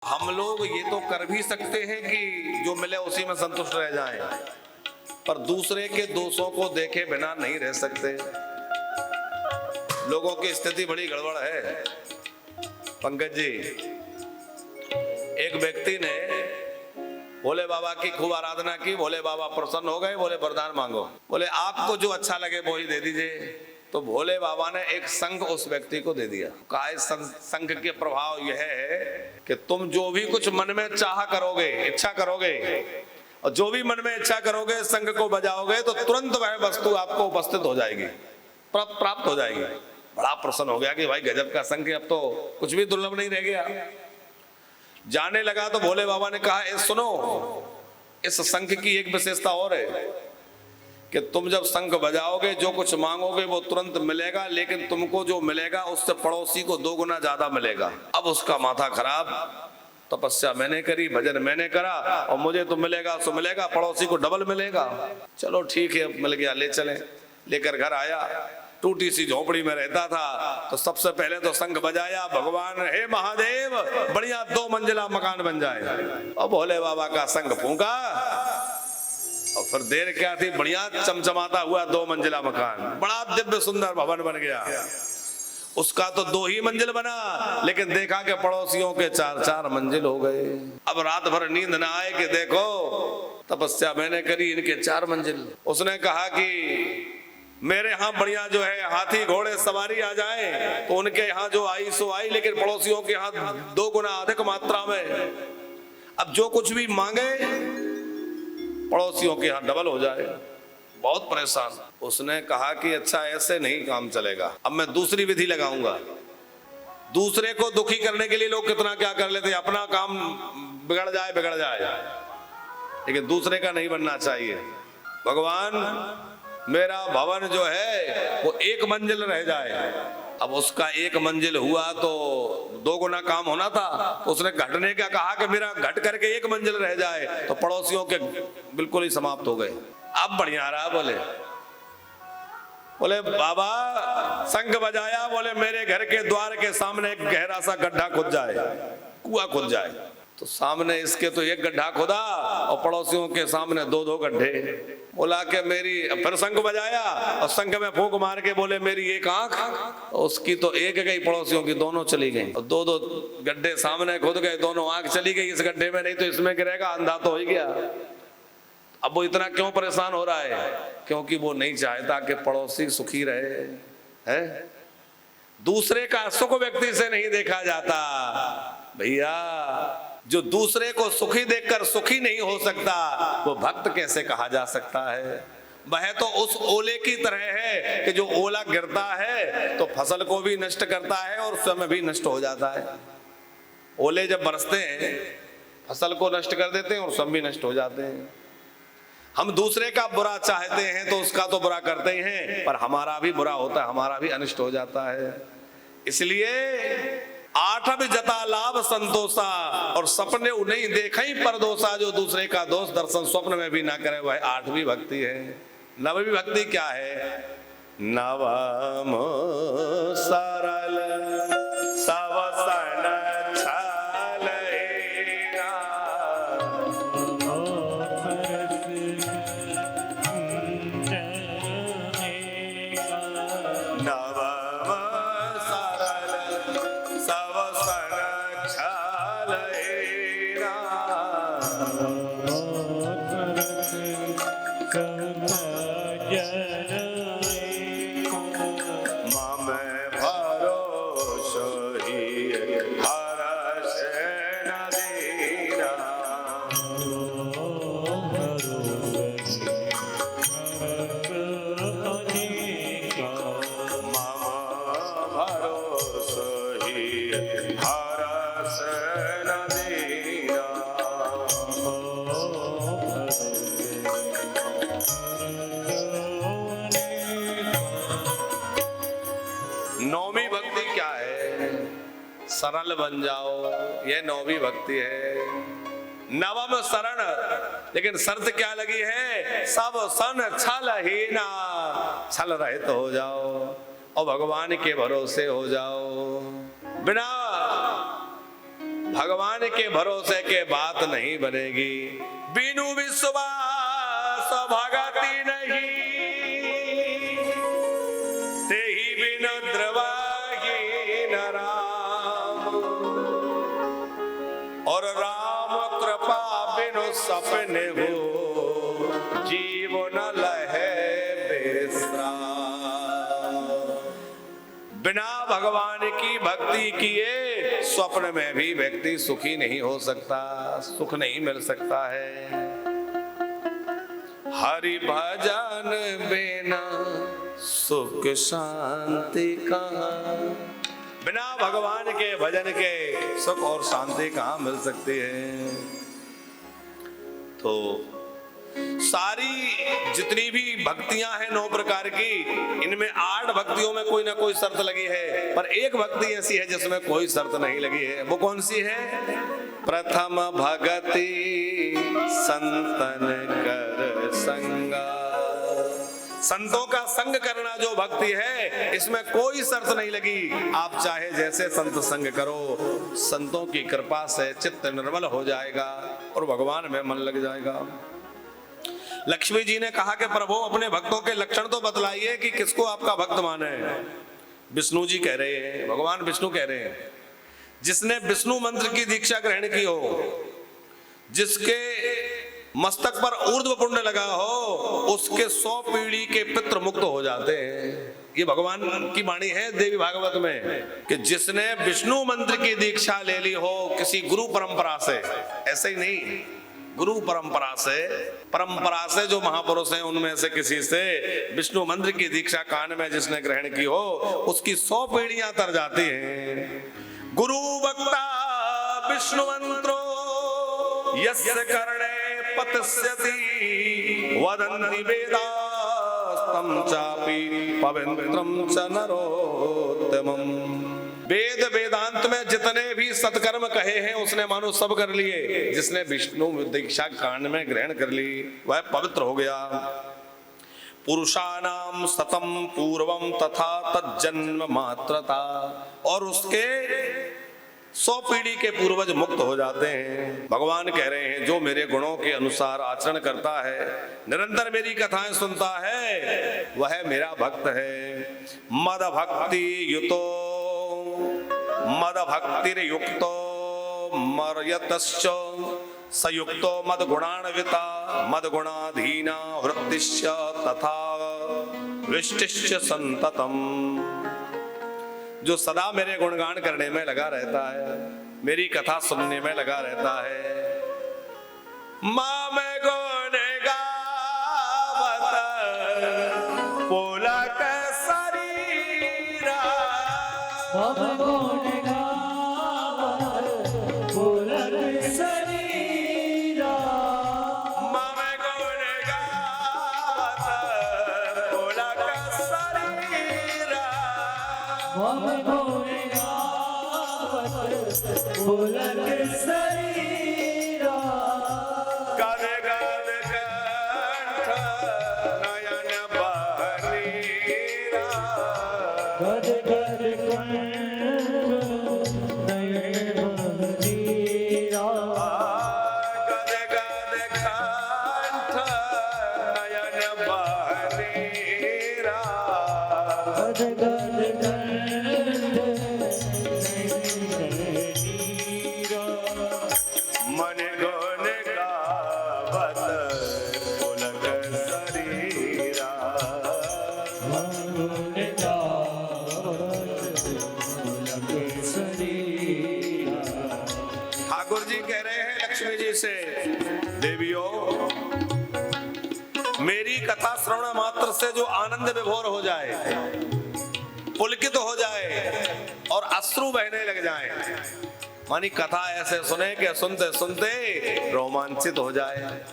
हम लोग ये तो कर भी सकते हैं कि जो मिले उसी में संतुष्ट रह जाएं, पर दूसरे के दोषों को देखे बिना नहीं रह सकते। लोगों की स्थिति बड़ी गड़बड़ है पंकज जी। एक व्यक्ति ने भोले बाबा की खूब आराधना की, भोले बाबा प्रसन्न हो गए, बोले वरदान मांगो। बोले आपको जो अच्छा लगे वो ही दे दीजिए। तो भोले बाबा ने एक शंख उस व्यक्ति को दे दिया। कहा इस शंख के प्रभाव यह है कि तुम जो भी कुछ मन में चाह करोगे, इच्छा करोगे, और जो भी मन में इच्छा करोगे शंख को बजाओगे तो तुरंत वह वस्तु आपको उपस्थित हो जाएगी, प्राप्त हो जाएगी। बड़ा प्रसन्न हो गया कि भाई गजब का शंख, अब तो कुछ भी दुर्लभ नहीं रह गया। जाने लगा तो भोले बाबा ने कहा सुनो, इस शंख की एक विशेषता और है कि तुम जब शंख बजाओगे जो कुछ मांगोगे वो तुरंत मिलेगा, लेकिन तुमको जो मिलेगा उससे पड़ोसी को 2 गुना ज्यादा मिलेगा। अब उसका माथा खराब, तपस्या मैंने करी, भजन मैंने करा, और मुझे तो मिलेगा सो मिलेगा, पड़ोसी को डबल मिलेगा। चलो ठीक है, मिल गया, ले चले। लेकर घर आया, टूटी सी झोपड़ी में रहता था, तो सबसे पहले तो शंख बजाया, भगवान हे महादेव बढ़िया 2 मंजिला मकान बन जाए। और भोले बाबा का शंख फूंका, और फिर देर क्या थी, बढ़िया चमचमाता हुआ 2 मंजिला मकान, बड़ा दिव्य सुंदर भवन बन गया। उसका तो 2 ही मंजिल बना, लेकिन देखा कि पड़ोसियों के 4-4 मंजिल हो गए। अब रात भर नींद ना आए कि देखो तपस्या मैंने करी, इनके 4 मंजिल। उसने कहा कि मेरे यहाँ बढ़िया जो है हाथी घोड़े सवारी आ जाए तो उनके यहाँ जो आई सो आई, लेकिन पड़ोसियों के यहाँ 2 गुना अधिक मात्रा में। अब जो कुछ भी मांगे पड़ोसियों के यहाँ डबल हो जाए। बहुत परेशान। उसने कहा कि अच्छा ऐसे नहीं काम चलेगा, अब मैं दूसरी विधि लगाऊंगा। दूसरे को दुखी करने के लिए लोग कितना क्या कर लेते, अपना काम बिगड़ जाए, लेकिन दूसरे का नहीं बनना चाहिए। भगवान मेरा भवन जो है वो 1 मंजिल रह जाए। अब उसका 1 मंजिल हुआ तो 2 गुना काम होना था, तो उसने घटने का कहा कि मेरा घट करके 1 मंजिल रह जाए, तो पड़ोसियों के बिल्कुल ही समाप्त हो गए। अब बढ़िया रहा। बोले बाबा शंख बजाया, बोले मेरे घर के द्वार के सामने एक गहरा सा गड्ढा खुद जाए, कुआं खुद जाए। तो सामने इसके तो 1 गड्ढा खुदा और पड़ोसियों के सामने 2-2 गड्ढे। बोला कि मेरी, फिर शंख बजाया और शंख में फूंक मार के बोले मेरी 1 आंख, उसकी तो 1 गई, पड़ोसियों की दोनों चली गई। और 2-2 गड्ढे सामने खुद गए, दोनों आंख चली गई इस गड्ढे में, नहीं तो इसमें गिरेगा, अंधा तो हो ही गया। अब वो इतना क्यों परेशान हो रहा है? क्योंकि वो नहीं चाहता कि पड़ोसी सुखी रहे है। दूसरे का सुख व्यक्ति से नहीं देखा जाता भैया। जो दूसरे को सुखी देखकर सुखी नहीं हो सकता वो भक्त कैसे कहा जा सकता है? वह तो उस ओले की तरह है कि जो ओला गिरता है तो फसल को भी नष्ट करता है और स्वयं भी नष्ट हो जाता है। ओले जब बरसते हैं फसल को नष्ट कर देते हैं और स्वयं भी नष्ट हो जाते हैं। हम दूसरे का बुरा चाहते हैं तो उसका तो बुरा करते ही हैं, पर हमारा भी बुरा होता है, हमारा भी अनिष्ट हो जाता है। इसलिए 8 जता लाभ संतोषा, और सपने उन्हें देखई परदोषा। जो दूसरे का दोष दर्शन स्वप्न में भी ना करे वह 8वीं भक्ति है। 9वीं भक्ति क्या है? नवम सरल सवसन सरल बन जाओ, ये 9वीं भक्ति है। नवम शरण, लेकिन शर्त क्या लगी है? सब सन छल हीना, छल रहित हो जाओ और भगवान के भरोसे हो जाओ। बिना भगवान के भरोसे के बात नहीं बनेगी। बिनु विश्वास भगति नहीं, तेहि बिनु द्रवाही न राम। और राम कृपा बिनु सपने हो, जीवन लहे बेसराम। बिना भगवान की भक्ति किए स्वप्न में भी व्यक्ति सुखी नहीं हो सकता, सुख नहीं मिल सकता है। हरि भजन बिना सुख शांति कहाँ, बिना भगवान के भजन के सुख और शांति कहाँ मिल सकती है। तो सारी जितनी भी भक्तियां हैं 9 प्रकार की, इनमें 8 भक्तियों में कोई ना कोई शर्त लगी है, पर एक भक्ति ऐसी है जिसमें कोई शर्त नहीं लगी है। वो कौन सी है? प्रथम भगति संतन कर संगा। संतों का संग करना जो भक्ति है, इसमें कोई शर्त नहीं लगी। आप चाहे जैसे संत संग करो, संतों की कृपा से चित्त निर्मल हो जाएगा और भगवान में मन लग जाएगा। लक्ष्मी जी ने कहा कि प्रभु अपने भक्तों के लक्षण तो बतलाइए कि किसको आपका भक्त माने। विष्णु जी कह रहे हैं, भगवान विष्णु कह रहे हैं, जिसने विष्णु मंत्र की दीक्षा ग्रहण की हो, जिसके मस्तक पर ऊर्ध्व पुण्य लगा हो, उसके 100 पीढ़ी के पितृ मुक्त हो जाते हैं। ये भगवान की वाणी है देवी भागवत में कि जिसने विष्णु मंत्र की दीक्षा ले ली हो किसी गुरु परंपरा से, ऐसे ही नहीं, गुरु परंपरा से जो महापुरुष हैं उनमें से किसी से विष्णु मंत्र की दीक्षा कान में जिसने ग्रहण की हो, उसकी 100 पीढ़ियां तर जाती हैं। गुरु वक्ता विष्णु मंत्रो यस्य कर्णे पतस्यति वदन्ति वेदास्तं चापि पवित्रं च नरोत्तमम्। वेद वेदांत में जितने भी सत्कर्म कहे हैं उसने मानो सब कर लिए। जिसने विष्णु दीक्षा कान में ग्रहण कर ली वह पवित्र हो गया। पुरुषानाम सतम पूर्वम तथा तज्जन्म मात्रता, और उसके 100 पीढ़ी के पूर्वज मुक्त हो जाते हैं। भगवान कह रहे हैं जो मेरे गुणों के अनुसार आचरण करता है, निरंतर मेरी कथाएं सुनता है, वह मेरा भक्त है। मद भक्ति युतो मद भक्तिर्युक्तो मर्यतश्च सयुक्तो मद गुणान्विता मद गुणाधीना वृत्तिश्च तथा विष्टिश्च संततम। जो सदा मेरे गुणगान करने में लगा रहता है, मेरी कथा सुनने में लगा रहता है। मां में गुण गावत पुलक शरीरा, मेरी कथा श्रवण मात्र से जो आनंद विभोर हो जाए, पुलकित हो जाए और अश्रु बहने लग जाए, मानी कथा ऐसे सुने कि सुनते सुनते रोमांचित हो जाए।